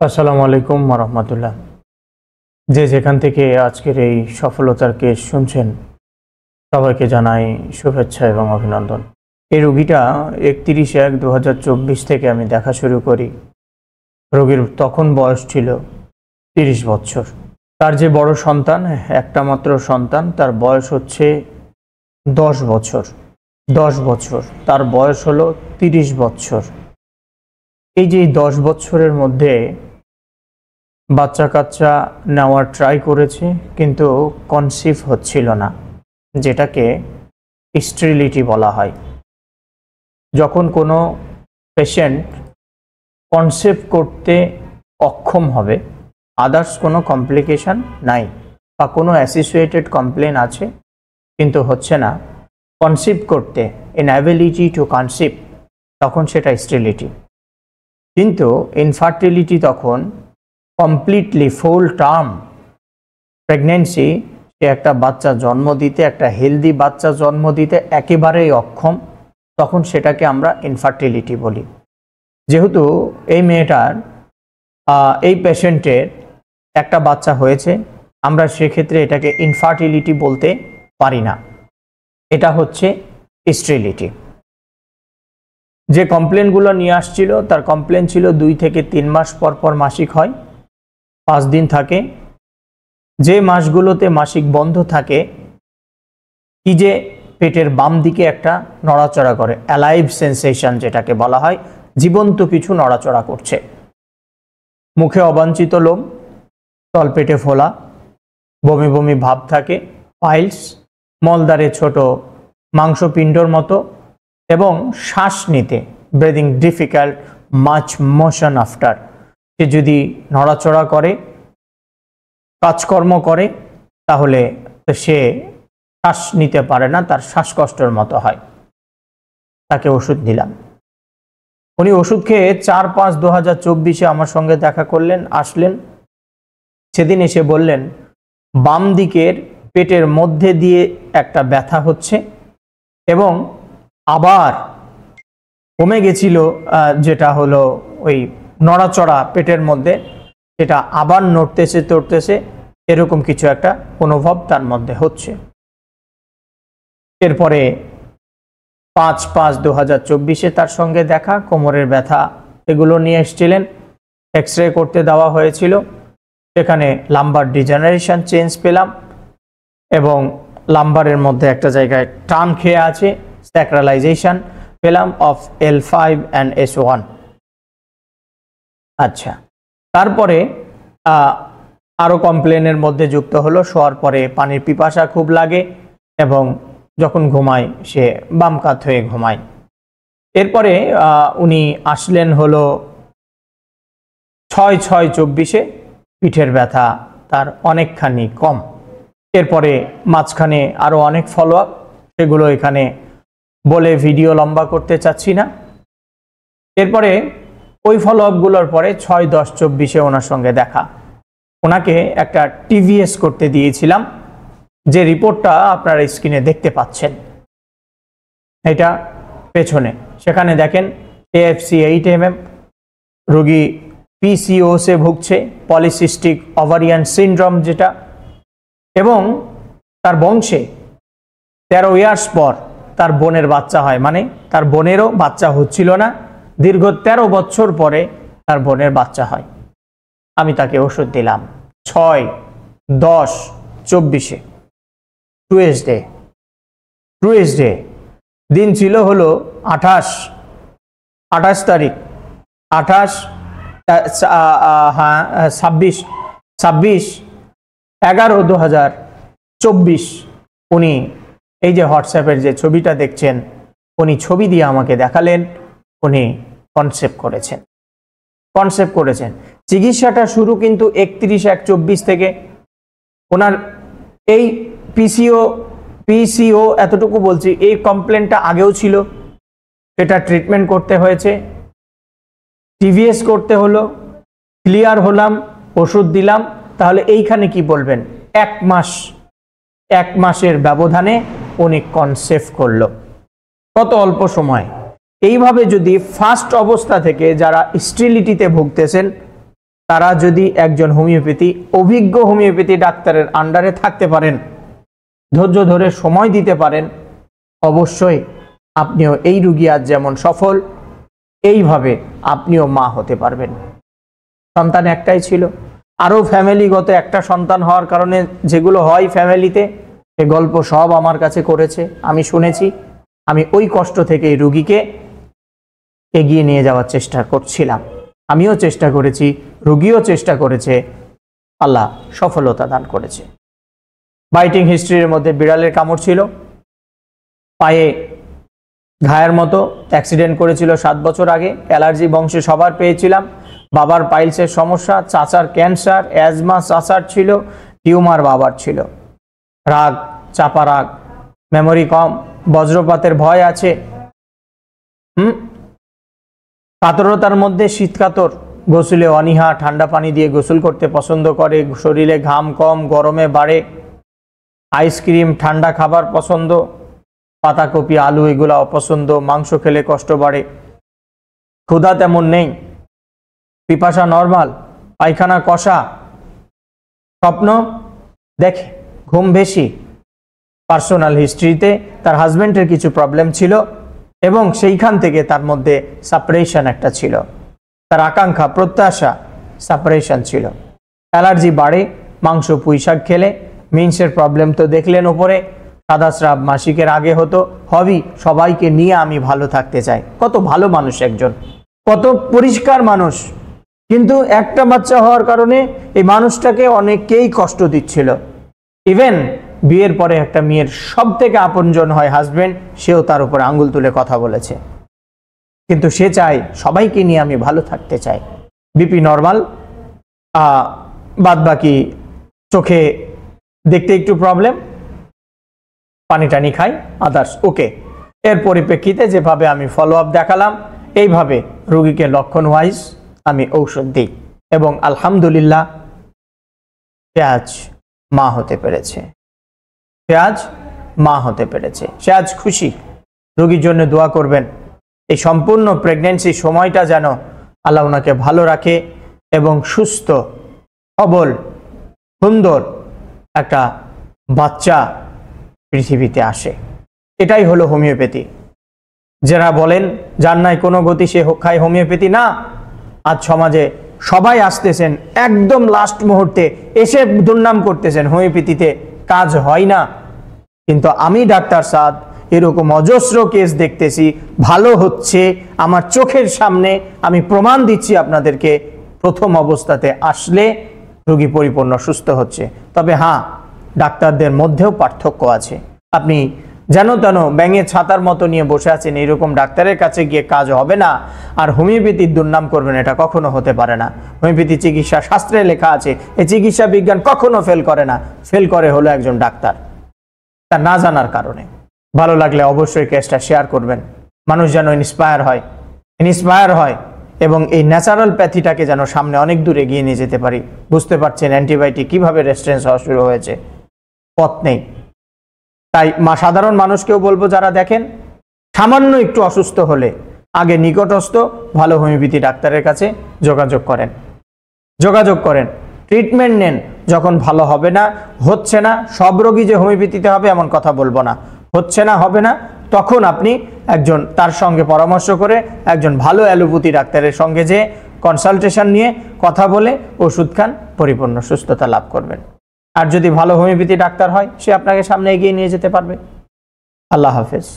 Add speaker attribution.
Speaker 1: আসসালামু আলাইকুম রহমতুল্লাহ। যে যেখান থেকে আজকের এই সফলতার কেস শুনছেন সবাইকে জানাই শুভেচ্ছা এবং অভিনন্দন। এই রোগীটা 31/1/2024 থেকে আমি দেখা শুরু করি। রোগীর তখন বয়স ছিল 30 বছর। তার যে বড় সন্তান, একটা মাত্র সন্তান, তার বয়স হচ্ছে 10 বছর। 10 বছর, তার বয়স হলো 30 বছর। এই যে 10 বছরের মধ্যে বাচ্চা কাচ্চা নেওয়ার ট্রাই করেছে, কিন্তু কনসিভ হচ্ছিল না, যেটাকে স্টেরিলিটি বলা হয়। যখন কোনো পেশেন্ট কনসিভ করতে অক্ষম হবে, আদার্স কোনো কমপ্লিকেশন নাই বা কোনো অ্যাসোসিয়েটেড কমপ্লেন আছে কিন্তু হচ্ছে না, কনসিভ করতে ইনঅ্যাবিলিটি টু কনসিভ, তখন সেটা স্টেরিলিটি। কিন্তু ইনফার্টিলিটি তখন কমপ্লিটলি ফুল টার্ম প্রেগনেন্সি, সে একটা বাচ্চা জন্ম দিতে, একটা হেলদি বাচ্চা জন্ম দিতে একেবারেই অক্ষম, তখন সেটাকে আমরা ইনফার্টিলিটি বলি। যেহেতু এই মেয়েটার এই পেশেন্টের একটা বাচ্চা হয়েছে, আমরা সেক্ষেত্রে এটাকে ইনফার্টিলিটি বলতে পারি না, এটা হচ্ছে স্টেরিলিটি। যে কমপ্লেনগুলো নিয়ে আসছিল, তার কমপ্লেন ছিল 2 থেকে 3 মাস পর পর মাসিক হয়, 5 দিন থাকে। যে মাসগুলোতে মাসিক বন্ধ থাকে, কি যে পেটের বাম দিকে একটা নড়াচড়া করে, অ্যালাইভ সেন্সেশন যেটাকে বলা হয়, জীবন্ত কিছু নড়াচড়া করছে। মুখে অবাঞ্ছিত লোম, তলপেটে ফোলা, বমি বমি ভাব থাকে, পাইলস, মলদ্বারে ছোট মাংসপিণ্ডর মতো, এবং শ্বাস নিতে breathing difficult, much motion after. সে যদি নড়াচড়া করে, কাজকর্ম করে, তাহলে সে শ্বাস নিতে পারে না, তার শ্বাসকষ্টের মতো হয়। তাকে ওষুধ দিলাম। উনি ওষুধ খেয়ে 4/5/2024 আমার সঙ্গে দেখা করলেন, আসলেন। সেদিন এসে বললেন বাম দিকের পেটের মধ্যে দিয়ে একটা ব্যথা হচ্ছে এবং আবার কমে গেছিল, যেটা হলো ওই নড়াচড়া পেটের মধ্যে, সেটা আবার নড়তেছে, এরকম কিছু একটা অনুভব তার মধ্যে হচ্ছে। এরপরে 5/5/2024 তার সঙ্গে দেখা, কোমরের ব্যথা এগুলো নিয়ে এসেছিলেন। এক্স রে করতে দেওয়া হয়েছিল, সেখানে লাম্বার ডিজেনারেশন চেঞ্জ পেলাম এবং লাম্বারের মধ্যে একটা জায়গায় টান খেয়ে আছে, স্যাক্রালাইজেশন পেলাম অফ L5 and S1। আচ্ছা, তারপরে আরও কমপ্লেনের মধ্যে যুক্ত হলো, শোয়ার পরে পানির পিপাসা খুব লাগে এবং যখন ঘুমায় সে বাম কাত হয়ে ঘুমায়। এরপরে উনি আসলেন হলো 6/6/24, পিঠের ব্যথা তার অনেকখানি কম। এরপরে মাঝখানে আরও অনেক ফলো আপ, সেগুলো এখানে বলে ভিডিও লম্বা করতে চাচ্ছি না। এরপরে ওই ফলো আপগুলোর পরে 6/10/24 ওনার সঙ্গে দেখা। ওনাকে একটা টিভিএস করতে দিয়েছিলাম, যে রিপোর্টটা আপনারা স্ক্রিনে দেখতে পাচ্ছেন, এটা পেছনে। সেখানে দেখেন AFC 8 mm, রোগী PCOS-এ ভুগছে, পলিসিস্টিক ওভারিয়ান সিনড্রোম যেটা, এবং তার বংশে 13 ইয়ার্স পর তার বোনের বাচ্চা হয়, মানে তার বোনেরও বাচ্চা হচ্ছিল না, দীর্ঘ 13 বছর পরে তার বোনের বাচ্চা হয়। আমি তাকে ওষুধ দিলাম 6/10/24, টুয়েসডে, দিন ছিল হলো 28 তারিখ, 26/11/2024 উনি এই যে হোয়াটসঅ্যাপের যে ছবিটা দেখছেন, উনি ছবি দিয়ে আমাকে দেখালেন, উনি কনসেপ্ট করেছেন। চিকিৎসাটা শুরু কিন্তু 31/1/24 থেকে। ওনার এই পিসিও এতটুকু বলছি, এই কমপ্লেনটা আগেও ছিল, সেটা ট্রিটমেন্ট করতে হয়েছে, টিভিএস করতে হলো, ক্লিয়ার হলাম, ওষুধ দিলাম। তাহলে এইখানে কি বলবেন? 1 মাসের ব্যবধানে উনি কনসেপ্ট করলো, কত অল্প সময়। এইভাবে যদি ফার্স্ট অবস্থা থেকে যারা স্টেরিলিটিতে ভুগতেছেন তারা যদি একজন অভিজ্ঞ হোমিওপ্যাথি ডাক্তারের আন্ডারে থাকতে পারেন, ধৈর্য ধরে সময় দিতে পারেন, অবশ্যই আপনিও এই রুগী আজ যেমন সফল, এইভাবে আপনিও মা হতে পারবেন। সন্তান একটাই ছিল, আরও ফ্যামিলিগত একটা সন্তান হওয়ার কারণে যেগুলো হয় ফ্যামিলিতে, সে গল্প সব আমার কাছে করেছে, আমি শুনেছি। আমি ওই কষ্ট থেকে এই রুগীকে এগিয়ে নিয়ে যাওয়ার চেষ্টা করছিলাম। আমিও চেষ্টা করেছি, রুগীও চেষ্টা করেছে, আল্লাহ সফলতা দান করেছে। বাইটিং হিস্ট্রির মধ্যে বিড়ালের কামড় ছিল, পায়ে ঘায়ের মতো অ্যাক্সিডেন্ট করেছিল 7 বছর আগে, অ্যালার্জি বংশে সবার পেয়েছিলাম, বাবার পাইলসের সমস্যা, চাচার ক্যান্সার, অ্যাজমা চাচার ছিল, টিউমার বাবার ছিল, রাগ, চাপা রাগ, মেমোরি কম, বজ্রপাতের ভয় আছে, কাতরতার মধ্যে শীতকাতর, গোসলে অনীহা, ঠান্ডা পানি দিয়ে গোসল করতে পছন্দ করে, শরীরে ঘাম কম, গরমে বাড়ে, আইসক্রিম ঠান্ডা খাবার পছন্দ, পাতাকপি আলু এগুলো অপছন্দ, মাংস খেলে কষ্ট বাড়ে, ক্ষুধা তেমন নেই, পিপাসা নরমাল, পায়খানা কষা, স্বপ্ন দেখে, ঘুম বেশি। পার্সোনাল হিস্ট্রিতে তার হাজবেন্ডের কিছু প্রবলেম ছিল এবং সেইখান থেকে তার মধ্যে সেপারেশন একটা ছিল, তার আকাঙ্ক্ষা প্রত্যাশা সেপারেশন ছিল। অ্যালার্জি বাড়ে মাংস পুঁইশাক খেলে, মিন্সের প্রবলেম তো দেখলেন ওপরে, সাদা স্রাব মাসিকের আগে হতো, হবি সবাইকে নিয়ে আমি ভালো থাকতে চাই। কত ভালো মানুষ একজন, কত পরিষ্কার মানুষ, কিন্তু একটা বাচ্চা হওয়ার কারণে এই মানুষটাকে অনেকেই কষ্ট দিচ্ছিল। ইভেন বিয়ের পরে একটা মেয়ের সব থেকে আপনজন হয় হাজবেন্ড, সেও তার উপরে আঙ্গুল তুলে কথা বলেছে, কিন্তু সে চায় সবাইকে নিয়ে আমি ভালো থাকতে চাই। বিপি নর্মাল, বাদ বাকি চোখে দেখতে একটু প্রবলেম, পানি টানি খাই, আদার্স ওকে। এর পরিপ্রেক্ষিতে যেভাবে আমি ফলো আপ দেখালাম, এইভাবে রোগীকে লক্ষণ ওয়াইজ আমি ঔষধ দিই এবং আলহামদুলিল্লাহ সে আজ মা হতে পেরেছে, সে আজ মা হতে পেরেছে, সে আজ খুশি। রোগীর জন্য দোয়া করবেন, এই সম্পূর্ণ প্রেগন্যান্সি সময়টা যেন আল্লাহ ওনাকে ভালো রাখে এবং সুস্থ সবল সুন্দর একটা বাচ্চা পৃথিবীতে আসে। এটাই হলো হোমিওপ্যাথি। যারা বলেন যার নাই কোনো গতি সে খায় হোমিওপ্যাথি, না, আজ সমাজে সবাই আসতেছেন একদম লাস্ট মুহূর্তে এসে দুর্নাম করতেছেন হোমিওপ্যাথিতে কাজ হয় না, কিন্তু আমি ডাক্তার সাদ এরকম অজস্র কেস দেখতেছি, ভালো হচ্ছে আমার চোখের সামনে, আমি প্রমাণ দিচ্ছি আপনাদেরকে। প্রথম অবস্থাতে আসলে রোগী পরিপূর্ণ সুস্থ হচ্ছে। তবে হ্যাঁ, ডাক্তারদের মধ্যেও পার্থক্য আছে। আপনি যেন তেন ব্যাঙের ছাতার মতো নিয়ে বসে আছেন, এইরকম ডাক্তারের কাছে গিয়ে কাজ হবে না। আর হোমিওপ্যাথির দুর্নাম করবেন, এটা কখনো হতে পারে না। হোমিওপ্যাথি চিকিৎসা শাস্ত্রে লেখা আছে, এই চিকিৎসা বিজ্ঞান কখনো ফেল করে না, ফেল করে হলো একজন ডাক্তার তা না জানার কারণে। ভালো লাগলে অবশ্যই কেসটা শেয়ার করবেন, মানুষ যেন ইন্সপায়ার হয় এবং এই ন্যাচারাল প্যাথিটাকে যেন সামনে অনেক দূর এগিয়ে নিয়ে যেতে পারি। বুঝতে পারছেন অ্যান্টিবায়োটিক কিভাবে রেজিস্ট্যান্স হওয়া শুরু হয়েছে, পথ নেই। তাই সাধারণ মানুষকেও বলবো, যারা দেখেন সামান্য একটু অসুস্থ হলে আগে নিকটস্থ ভালো হোমিওপ্যাথি ডাক্তারের কাছে যোগাযোগ করেন, ট্রিটমেন্ট নেন। যখন ভালো হবে না, হচ্ছে না, সব রোগী যে হোমিওপ্যাথিতে হবে এমন কথা বলবো না, হচ্ছে না, হবে না, তখন আপনি একজন তার সঙ্গে পরামর্শ করে একজন ভালো অ্যালোপ্যাথি ডাক্তারের সঙ্গে যে কনসালটেশন নিয়ে কথা বলে ওষুধ খান, পরিপূর্ণ সুস্থতা লাভ করবেন। আর যদি ভালো হোমিওপ্যাথি ডাক্তার হয়, সে আপনাকে সামনে এগিয়ে নিয়ে যেতে পারবে। আল্লাহ হাফেজ।